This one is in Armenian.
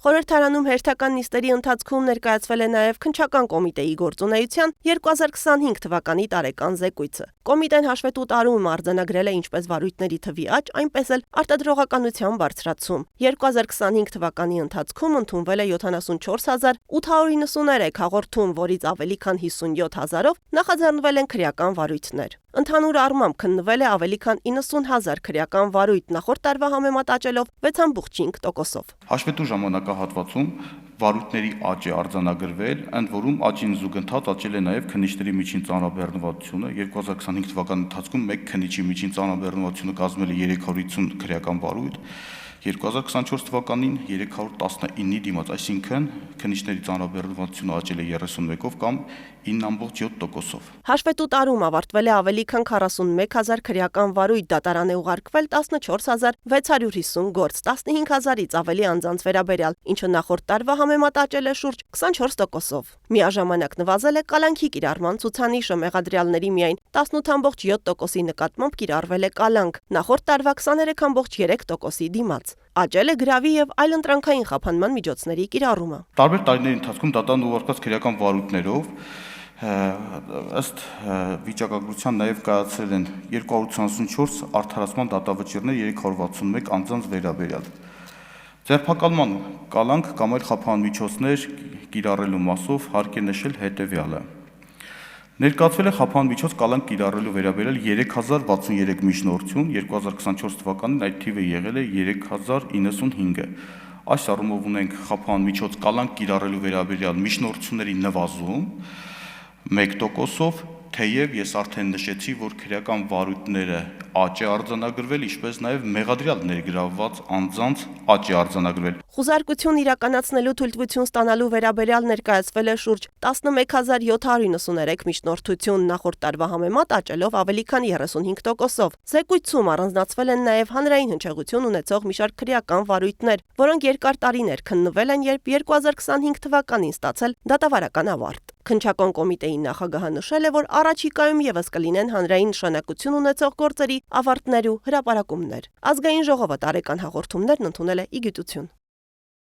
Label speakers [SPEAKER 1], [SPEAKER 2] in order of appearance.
[SPEAKER 1] Խորհրդարանում հերթական նիստերի ընթացքում ներկայացվել է նաև քննչական կոմիտեի գործունեության 2025 թվականի տարեկան զեկույցը։ Կոմիտեն հաշվետու տարում արձանագրել է ինչպես վարույթների թվի աճ, այնպես էլ արտադրողականության բարձրացում։ 2025 թվականի ընթացքում ընդունվել է 74893 հաղորդում, որից ավելի քան 57,000-ով նախաձեռնվել են քրեական վարույթներ։ Ընդհանուր առմամբ քննվել է ավելի քան 90,000 քրեական վարույթ, նախորդ տարվա համեմատ աճելով 6.5%-ով։
[SPEAKER 2] Հաշվետու ժամանակահատվածում վարույթների աճ է արձանագրվել, ընդ որում աճին զուգընթաց աճել է նաև քննիչների միջին ծանրաբեռնվածությունը։ 2025 թվականի ընթացքում մեկ քննիչի միջին ծանրաբեռնվածությունը կազմել է 350 քրեական վարույթ, 2024 թվականին 319-ի դիմաց, այսինքն քննիչների ծանրաբեռնվածությունը աճել է 31-ով կամ 9.7%-ով։
[SPEAKER 1] Հաշվետու տարում ավարտվել է ավելի քան 41,000 քրեական վարույթ, դատարան է ուղարկվել 14,650 գործ, 15,000-ից ավելի անձանց վերաբերյալ, ինչը նախորդ տարվա համեմատ աճել է շուրջ 24%-ով։ Միաժամանակ նվազել է կալանքի կիրառման ցուցանիշը, մեղադրյալների միայն 18.7%-ի նկատմամբ կիրառվել է կալանք, նախորդ տարվա 23.3%-ի դիմաց։ Աճել է գրավի եւ այլընտրանքային խափանման միջոցների կիրառումը։
[SPEAKER 2] Տարբեր տարիների ընթացքում դատարան ուղարկած քրեական վարույթներով ըստ վիճակագրության նաև կայացել են 284 արդարացման դատավճիռներ 361 անձանց վերաբերյալ։ Ձերբակալման կալանք կամ այլ խափանման միջոցներ կիրառելու մասով հարկ է նշել հետևյալը։ Ներկայացվել է խափանման միջոց կալանք կիրառելու վերաբերյալ 3063 միջնորդություն, 2024 թվականին այդ թիվը եղել է 3095-ը։ Այս առումով ունենք խափանման միջոց կալանք կիրառելու վերաբերյալ միջնորդությունների նվազում 1%-ով, թեև ես արդեն նշեցի, որ քրեական վարույթները աճ է արձանագրվել, ինչպես նաև մեղադրյալ ներգրավված անձանց աճ է արձանագրվել։
[SPEAKER 1] Խուզարկություն իրականացնելու թույլտվություն ստանալու վերաբերյալ ներկայացվել է շուրջ 11793 միջնորդություն, նախորդ տարվա համեմատ աճելով ավելի քան 35%-ով։ Զեկույցում առանձնացվել են նաև հանրային հնչեղություն ունեցող մի շարք քրեական վարույթներ, որոնք երկար տարիներ քննվել են, երբ 2025 թվականին ստացել դատավարական ավարտ։ Քննչական կոմիտեի նախագահը նշել է, որ առաջիկայում եւս կլինեն հանրային նշանակություն ունեցող գործերի ավարտներ ու հրապարակումներ։ Ազգային ժողովը տարեկան հաղորդումներն ընդունել է ի գիտություն։